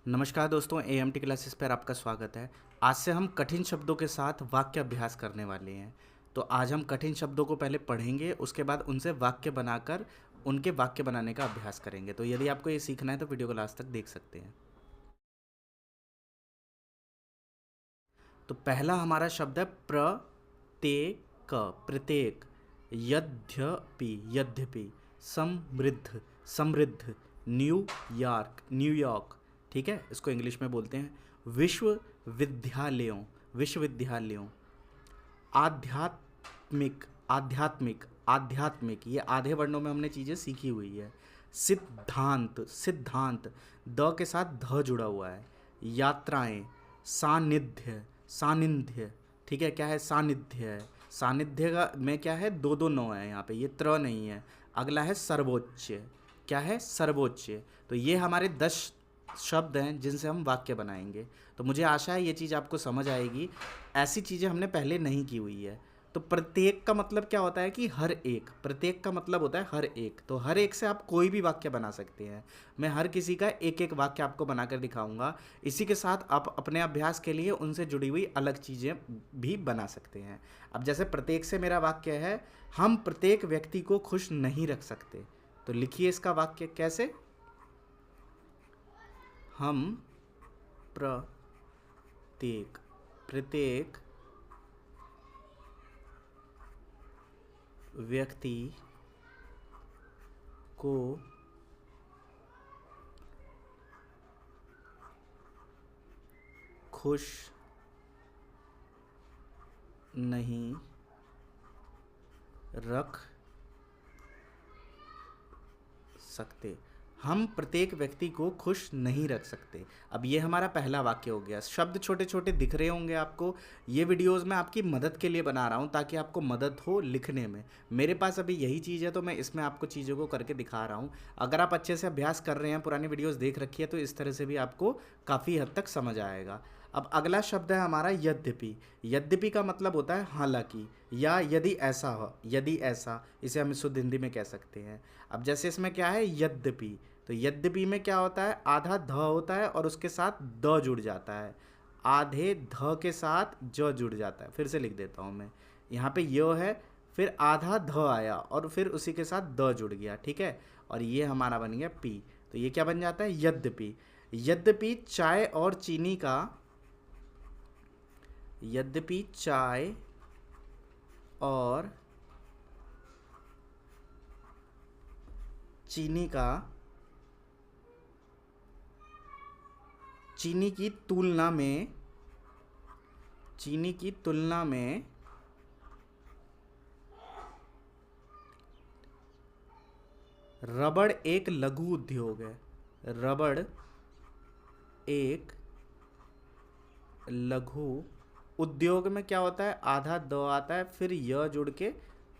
नमस्कार दोस्तों, EMT classes पर आपका स्वागत है। आज से हम कठिन शब्दों के साथ वाक्य अभ्यास करने वाले हैं। तो आज हम कठिन शब्दों को पहले पढ़ेंगे, उसके बाद उनसे वाक्य बनाकर उनके वाक्य बनाने का अभ्यास करेंगे। तो यदि आपको ये सीखना है तो वीडियो को लास्ट तक देख सकते हैं। तो पहला हमारा शब्द है प्रत्येक। प्रत्येक। यद्यपि। यद्यपि। समृद्ध। समृद्ध। न्यूयॉर्क। न्यूयॉर्क। ठीक है, इसको इंग्लिश में बोलते हैं विश्वविद्यालयों। विश्वविद्यालयों। आध्यात्मिक। आध्यात्मिक। आध्यात्मिक, ये आधे वर्णों में हमने चीज़ें सीखी हुई है। सिद्धांत। सिद्धांत, द के साथ ध जुड़ा हुआ है। यात्राएं। सानिध्य। सानिध्य। ठीक है, क्या है? सानिध्य है। सानिध्य का में क्या है? दो दो नौ है यहाँ पे, ये त्र नहीं है। अगला है सर्वोच्च। क्या है? सर्वोच्च। तो ये हमारे 10 शब्द हैं जिनसे हम वाक्य बनाएंगे। तो मुझे आशा है ये चीज़ आपको समझ आएगी। ऐसी चीज़ें हमने पहले नहीं की हुई है। तो प्रत्येक का मतलब क्या होता है कि हर एक। प्रत्येक का मतलब होता है हर एक। तो हर एक से आप कोई भी वाक्य बना सकते हैं। मैं हर किसी का एक एक वाक्य आपको बनाकर दिखाऊंगा। इसी के साथ आप अपने अभ्यास के लिए उनसे जुड़ी हुई अलग चीज़ें भी बना सकते हैं। अब जैसे प्रत्येक से मेरा वाक्य है, हम प्रत्येक व्यक्ति को खुश नहीं रख सकते। तो लिखिए इसका वाक्य कैसे। हम प्रत्येक। प्रत्येक व्यक्ति को खुश नहीं रख सकते। हम प्रत्येक व्यक्ति को खुश नहीं रख सकते। अब ये हमारा पहला वाक्य हो गया। शब्द छोटे छोटे दिख रहे होंगे आपको। ये वीडियोस मैं आपकी मदद के लिए बना रहा हूँ ताकि आपको मदद हो लिखने में। मेरे पास अभी यही चीज़ है तो मैं इसमें आपको चीज़ों को करके दिखा रहा हूँ। अगर आप अच्छे से अभ्यास कर रहे हैं, पुरानी वीडियोस देख रखी है, तो इस तरह से भी आपको काफ़ी हद तक समझ आएगा। अब अगला शब्द है हमारा यद्यपि। यद्यपि का मतलब होता है हालांकि, या यदि ऐसा हो। यदि ऐसा, इसे हम शुद्ध हिंदी में कह सकते हैं। अब जैसे इसमें क्या है? यद्यपि। तो यद्यपि में क्या होता है? आधा ध होता है और उसके साथ द जुड़ जाता है। आधे ध के साथ ज जुड़ जाता है। फिर से लिख देता हूँ मैं। यहाँ पे य है, फिर आधा ध आया और फिर उसी के साथ द जुड़ गया। ठीक है, और ये हमारा बन गया पी। तो ये क्या बन जाता है? यद्यपि। यद्यपि चाय और चीनी का। यद्यपि चाय और चीनी का। चीनी की तुलना में। चीनी की तुलना में रबड़ एक लघु उद्योग है। रबड़ एक लघु उद्योग में क्या होता है? आधा द आता है, फिर य जुड़ के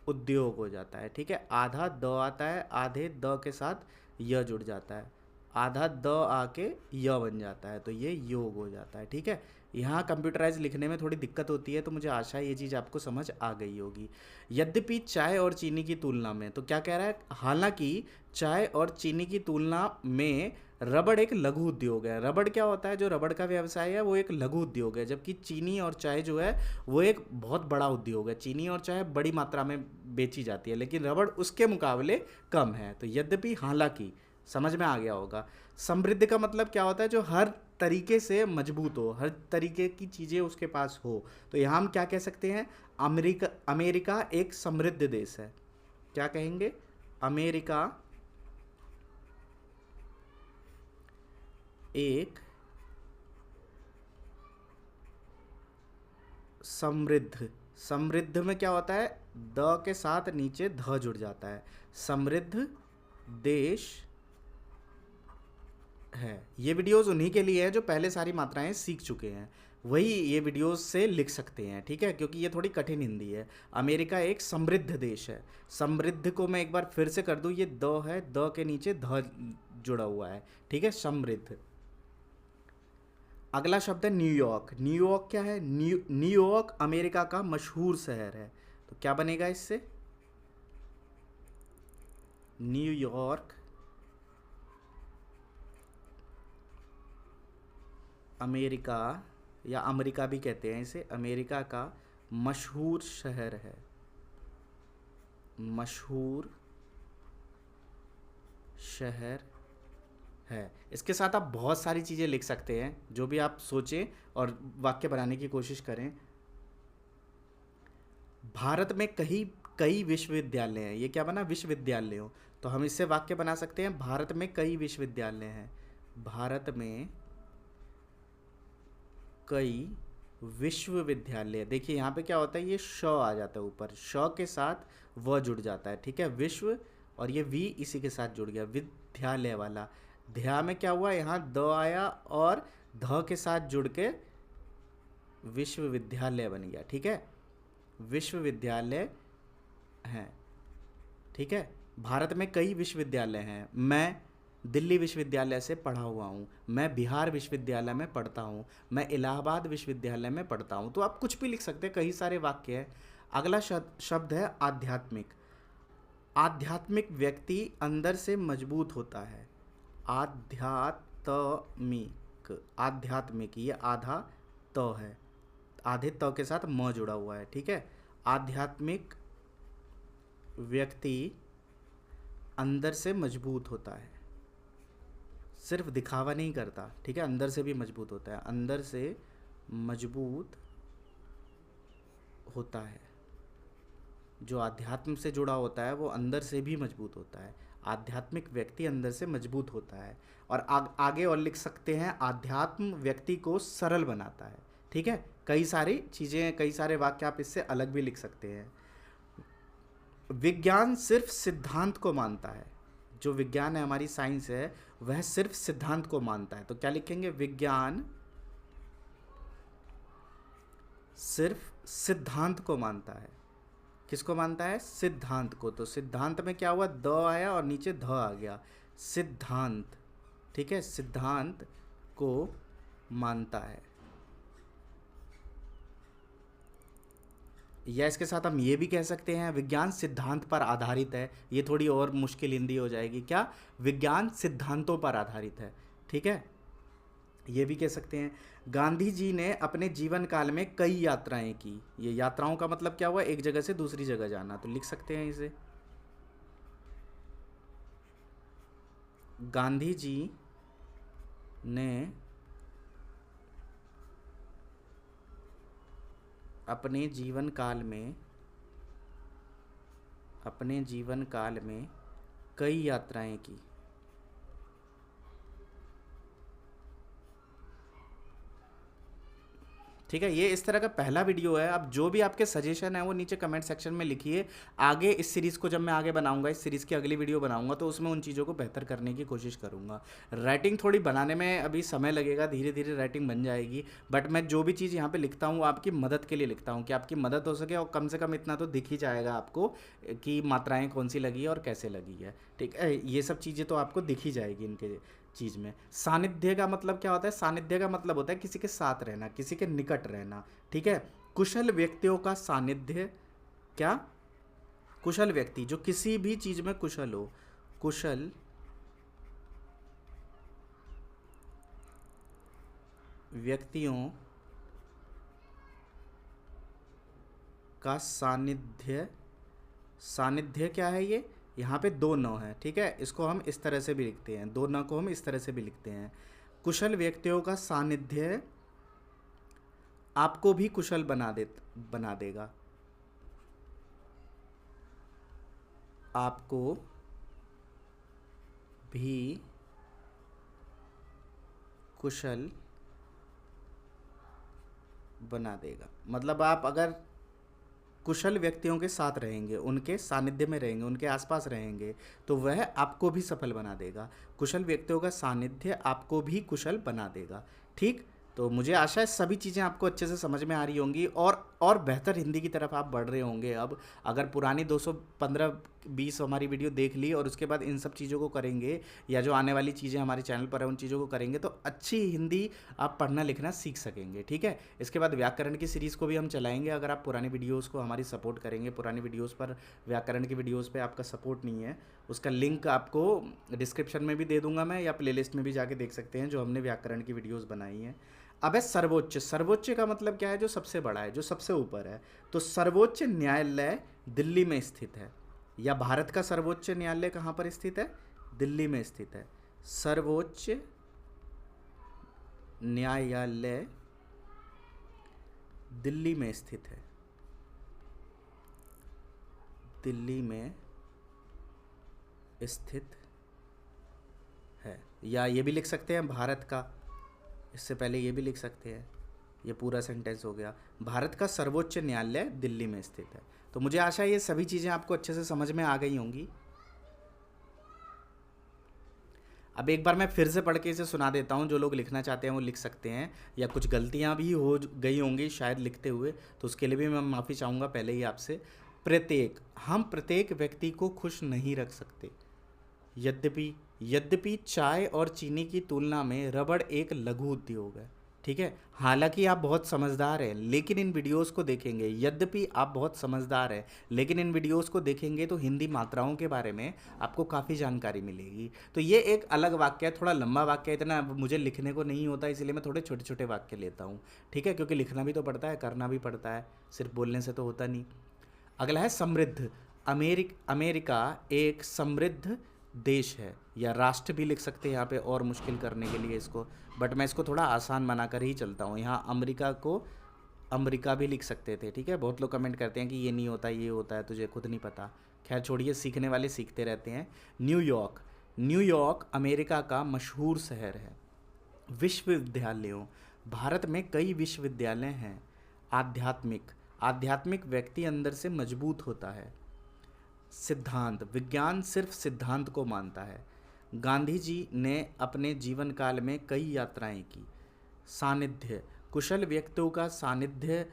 उद्योग हो जाता है। ठीक है, आधा द आता है, आधे द के साथ य जुड़ जाता है, आधा द आके य बन जाता है, तो ये योग हो जाता है। ठीक है, यहाँ कंप्यूटराइज लिखने में थोड़ी दिक्कत होती है, तो मुझे आशा है ये चीज़ आपको समझ आ गई होगी। यद्यपि चाय और चीनी की तुलना में, तो क्या कह रहा है? हालांकि चाय और चीनी की तुलना में रबड़ एक लघु उद्योग है। रबड़ क्या होता है? जो रबड़ का व्यवसाय है वो एक लघु उद्योग है, जबकि चीनी और चाय जो है वो एक बहुत बड़ा उद्योग है। चीनी और चाय बड़ी मात्रा में बेची जाती है, लेकिन रबड़ उसके मुकाबले कम है। तो यद्यपि, हालांकि, समझ में आ गया होगा। समृद्ध का मतलब क्या होता है? जो हर तरीके से मजबूत हो, हर तरीके की चीज़ें उसके पास हो। तो यहाँ हम क्या कह सकते हैं? अमेरिका। अमेरिका एक समृद्ध देश है। क्या कहेंगे? अमेरिका एक समृद्ध। समृद्ध में क्या होता है? द के साथ नीचे ध जुड़ जाता है। समृद्ध देश है। ये वीडियोस उन्हीं के लिए है जो पहले सारी मात्राएं सीख चुके हैं, वही ये वीडियोस से लिख सकते हैं। ठीक है, क्योंकि ये थोड़ी कठिन हिंदी है। अमेरिका एक समृद्ध देश है। समृद्ध को मैं एक बार फिर से कर दूं, ये द है, द के नीचे ध जुड़ा हुआ है। ठीक है, समृद्ध। अगला शब्द है न्यूयॉर्क। न्यूयॉर्क क्या है? न्यूयॉर्क अमेरिका का मशहूर शहर है। तो क्या बनेगा इससे? न्यूयॉर्क अमेरिका या अमेरिका भी कहते हैं इसे, अमेरिका का मशहूर शहर है, मशहूर शहर है। इसके साथ आप बहुत सारी चीज़ें लिख सकते हैं, जो भी आप सोचें और वाक्य बनाने की कोशिश करें। भारत में कई कई विश्वविद्यालय हैं, ये क्या बना, विश्वविद्यालयों। तो हम इससे वाक्य बना सकते हैं, भारत में कई विश्वविद्यालय हैं, भारत में कई विश्वविद्यालय। देखिए यहाँ पे क्या होता है, ये श आ जाता है ऊपर, श के साथ व जुड़ जाता है, ठीक है, विश्व, और ये वी इसी के साथ जुड़ गया, विद्यालय वाला। ध्या में क्या हुआ, यहाँ द आया और ध के साथ जुड़ के विश्वविद्यालय बन गया, ठीक है, विश्वविद्यालय हैं, ठीक है। भारत में कई विश्वविद्यालय हैं, मैं दिल्ली विश्वविद्यालय से पढ़ा हुआ हूँ, मैं बिहार विश्वविद्यालय में पढ़ता हूँ, मैं इलाहाबाद विश्वविद्यालय में पढ़ता हूँ। तो आप कुछ भी लिख सकते हैं, कई सारे वाक्य हैं। अगला शब्द है आध्यात्मिक। आध्यात्मिक व्यक्ति अंदर से मजबूत होता है, आध्यात्मिक, आध्यात्मिक, ये आधा त है, आधे त के साथ म जुड़ा हुआ है, ठीक है। आध्यात्मिक व्यक्ति अंदर से मजबूत होता है, सिर्फ दिखावा नहीं करता, ठीक है, अंदर से भी मजबूत होता है, अंदर से मजबूत होता है। जो आध्यात्म से जुड़ा होता है वो अंदर से भी मजबूत होता है, आध्यात्मिक व्यक्ति अंदर से मजबूत होता है। और आगे और लिख सकते हैं, आध्यात्म व्यक्ति को सरल बनाता है, ठीक है। कई सारी चीज़ें, कई सारे वाक्य आप इससे अलग भी लिख सकते हैं। विज्ञान सिर्फ सिद्धांत को मानता है, जो विज्ञान है, हमारी साइंस है, वह सिर्फ सिद्धांत को मानता है। तो क्या लिखेंगे, विज्ञान सिर्फ सिद्धांत को मानता है। किसको मानता है, सिद्धांत को। तो सिद्धांत में क्या हुआ, द आया और नीचे ध आ गया, सिद्धांत, ठीक है, सिद्धांत को मानता है। या इसके साथ हम ये भी कह सकते हैं, विज्ञान सिद्धांत पर आधारित है। ये थोड़ी और मुश्किल हिंदी हो जाएगी, क्या, विज्ञान सिद्धांतों पर आधारित है, ठीक है, ये भी कह सकते हैं। गांधी जी ने अपने जीवन काल में कई यात्राएं की। ये यात्राओं का मतलब क्या हुआ, एक जगह से दूसरी जगह जाना। तो लिख सकते हैं इसे, गांधी जी ने अपने जीवन काल में कई यात्राएं की। ठीक है, ये इस तरह का पहला वीडियो है। अब जो भी आपके सजेशन है वो नीचे कमेंट सेक्शन में लिखिए। आगे इस सीरीज़ को जब मैं आगे बनाऊंगा, इस सीरीज़ की अगली वीडियो बनाऊंगा, तो उसमें उन चीज़ों को बेहतर करने की कोशिश करूंगा। राइटिंग थोड़ी बनाने में अभी समय लगेगा, धीरे धीरे राइटिंग बन जाएगी, बट मैं जो भी चीज़ यहाँ पे लिखता हूँ आपकी मदद के लिए लिखता हूँ, कि आपकी मदद हो सके, और कम से कम इतना तो दिख ही जाएगा आपको कि मात्राएँ कौन सी लगी है और कैसे लगी है, ठीक है। ये सब चीज़ें तो आपको दिख ही जाएगी इनके चीज़ में। सानिध्य का मतलब क्या होता है, सानिध्य का मतलब होता है किसी के साथ रहना, किसी के निकट रहना, ठीक है। कुशल व्यक्तियों का सानिध्य, क्या, कुशल व्यक्ति जो किसी भी चीज़ में कुशल हो, कुशल व्यक्तियों का सानिध्य। सानिध्य क्या है, ये यहाँ पे दो न है, ठीक है, इसको हम इस तरह से भी लिखते हैं, दो न को हम इस तरह से भी लिखते हैं। कुशल व्यक्तियों का सानिध्य आपको भी कुशल बना देगा, आपको भी कुशल बना देगा। मतलब आप अगर कुशल व्यक्तियों के साथ रहेंगे, उनके सानिध्य में रहेंगे, उनके आसपास रहेंगे, तो वह आपको भी सफल बना देगा। कुशल व्यक्तियों का सानिध्य आपको भी कुशल बना देगा, ठीक। तो मुझे आशा है सभी चीज़ें आपको अच्छे से समझ में आ रही होंगी और बेहतर हिंदी की तरफ आप बढ़ रहे होंगे। अब अगर पुरानी 215-20 हमारी वीडियो देख ली और उसके बाद इन सब चीज़ों को करेंगे, या जो आने वाली चीज़ें हमारे चैनल पर है उन चीज़ों को करेंगे, तो अच्छी हिंदी आप पढ़ना लिखना सीख सकेंगे, ठीक है। इसके बाद व्याकरण की सीरीज़ को भी हम चलाएंगे, अगर आप पुरानी वीडियोज़ को हमारी सपोर्ट करेंगे। पुरानी वीडियोज़ पर, व्याकरण की वीडियोज़ पर आपका सपोर्ट नहीं है, उसका लिंक आपको डिस्क्रिप्शन में भी दे दूंगा मैं, या प्लेलिस्ट में भी जाके देख सकते हैं, जो हमने व्याकरण की वीडियोज़ बनाई हैं। अबे सर्वोच्च, सर्वोच्च का मतलब क्या है? जो सबसे बड़ा है, जो सबसे ऊपर है। तो सर्वोच्च न्यायालय दिल्ली में स्थित है, या भारत का सर्वोच्च न्यायालय कहाँ पर स्थित है? दिल्ली में स्थित है। सर्वोच्च न्यायालय दिल्ली में स्थित है, दिल्ली में स्थित है। या ये भी लिख सकते हैं भारत का, इससे पहले ये भी लिख सकते हैं, ये पूरा सेंटेंस हो गया, भारत का सर्वोच्च न्यायालय दिल्ली में स्थित है। तो मुझे आशा है ये सभी चीज़ें आपको अच्छे से समझ में आ गई होंगी। अब एक बार मैं फिर से पढ़ के इसे सुना देता हूँ, जो लोग लिखना चाहते हैं वो लिख सकते हैं, या कुछ गलतियाँ भी हो गई होंगी शायद लिखते हुए, तो उसके लिए भी मैं माफ़ी चाहूँगा पहले ही आपसे। हम प्रत्येक व्यक्ति को खुश नहीं रख सकते। यद्यपि यद्यपि चाय और चीनी की तुलना में रबड़ एक लघु उद्योग है। ठीक है, हालांकि आप बहुत समझदार हैं, लेकिन इन वीडियोस को देखेंगे, यद्यपि आप बहुत समझदार हैं लेकिन इन वीडियोस को देखेंगे तो हिंदी मात्राओं के बारे में आपको काफ़ी जानकारी मिलेगी। तो ये एक अलग वाक्य है, थोड़ा लंबा वाक्य है, इतना मुझे लिखने को नहीं होता, इसलिए मैं थोड़े छोटे छोटे वाक्य लेता हूँ। ठीक है, क्योंकि लिखना भी तो पड़ता है, करना भी पड़ता है, सिर्फ बोलने से तो होता नहीं। अगला है समृद्ध। अमेरिका एक समृद्ध देश है, या राष्ट्र भी लिख सकते हैं यहाँ पे और मुश्किल करने के लिए इसको, बट मैं इसको थोड़ा आसान बनाकर ही चलता हूँ। यहाँ अमेरिका को अमेरिका भी लिख सकते थे। ठीक है, बहुत लोग कमेंट करते हैं कि ये नहीं होता, ये होता है, तुझे खुद नहीं पता। खैर छोड़िए, सीखने वाले सीखते रहते हैं। न्यूयॉर्क। न्यूयॉर्क अमेरिका का मशहूर शहर है। विश्वविद्यालयों, भारत में कई विश्वविद्यालय हैं। आध्यात्मिक, आध्यात्मिक व्यक्ति अंदर से मजबूत होता है। सिद्धांत, विज्ञान सिर्फ सिद्धांत को मानता है। गांधी जी ने अपने जीवन काल में कई यात्राएं की। सानिध्य, कुशल व्यक्तियों का सानिध्य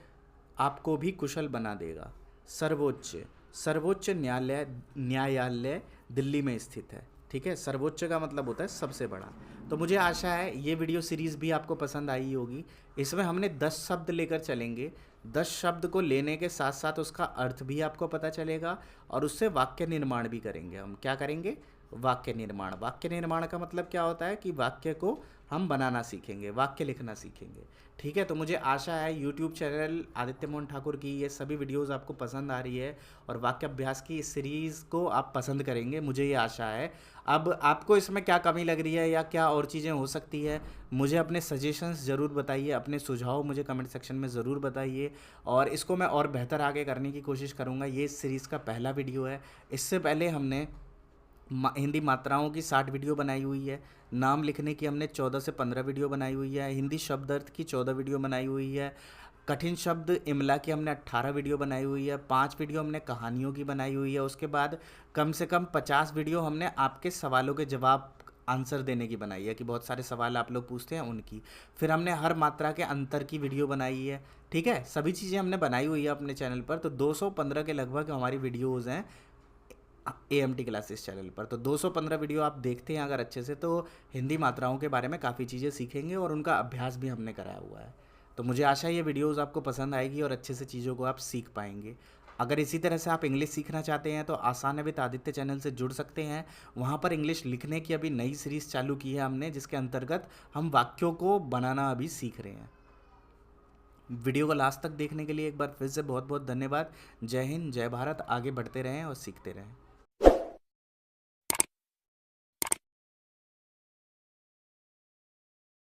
आपको भी कुशल बना देगा। सर्वोच्च, सर्वोच्च न्यायालय दिल्ली में स्थित है। ठीक है, सर्वोच्च का मतलब होता है सबसे बड़ा। तो मुझे आशा है ये वीडियो सीरीज़ भी आपको पसंद आई होगी। इसमें हमने 10 शब्द लेकर चलेंगे। 10 शब्द को लेने के साथ साथ उसका अर्थ भी आपको पता चलेगा, और उससे वाक्य निर्माण भी करेंगे। हम क्या करेंगे? वाक्य निर्माण। वाक्य निर्माण का मतलब क्या होता है कि वाक्य को हम बनाना सीखेंगे, वाक्य लिखना सीखेंगे। ठीक है, तो मुझे आशा है यूट्यूब चैनल आदित्य मोहन ठाकुर की ये सभी वीडियोस आपको पसंद आ रही है, और वाक्य अभ्यास की इस सीरीज़ को आप पसंद करेंगे, मुझे ये आशा है। अब आपको इसमें क्या कमी लग रही है या क्या और चीज़ें हो सकती है, मुझे अपने सजेशंस ज़रूर बताइए, अपने सुझाव मुझे कमेंट सेक्शन में ज़रूर बताइए, और इसको मैं और बेहतर आगे करने की कोशिश करूँगा। ये इस सीरीज़ का पहला वीडियो है। इससे पहले हमने हिंदी मात्राओं की 60 वीडियो बनाई हुई है। नाम लिखने की हमने 14 से 15 वीडियो बनाई हुई है। हिंदी शब्द अर्थ की 14 वीडियो बनाई हुई है। कठिन शब्द इमला की हमने 18 वीडियो बनाई हुई है। 5 वीडियो हमने कहानियों की बनाई हुई है। उसके बाद कम से कम 50 वीडियो हमने आपके सवालों के जवाब आंसर देने की बनाई है, कि बहुत सारे सवाल आप लोग पूछते हैं उनकी। फिर हमने हर मात्रा के अंतर की वीडियो बनाई है। ठीक है, सभी चीज़ें हमने बनाई हुई है अपने चैनल पर। तो 215 के लगभग हमारी वीडियोज़ हैं AMT क्लासेस चैनल पर। तो 215 वीडियो आप देखते हैं अगर अच्छे से, तो हिंदी मात्राओं के बारे में काफ़ी चीज़ें सीखेंगे, और उनका अभ्यास भी हमने कराया हुआ है। तो मुझे आशा है ये वीडियोज़ आपको पसंद आएगी और अच्छे से चीज़ों को आप सीख पाएंगे। अगर इसी तरह से आप इंग्लिश सीखना चाहते हैं तो आसान है विद आदित्य चैनल से जुड़ सकते हैं। वहाँ पर इंग्लिश लिखने की अभी नई सीरीज़ चालू की है हमने, जिसके अंतर्गत हम वाक्यों को बनाना अभी सीख रहे हैं। वीडियो को लास्ट तक देखने के लिए एक बार फिर से बहुत बहुत धन्यवाद। जय हिंद, जय भारत। आगे बढ़ते रहें और सीखते रहें।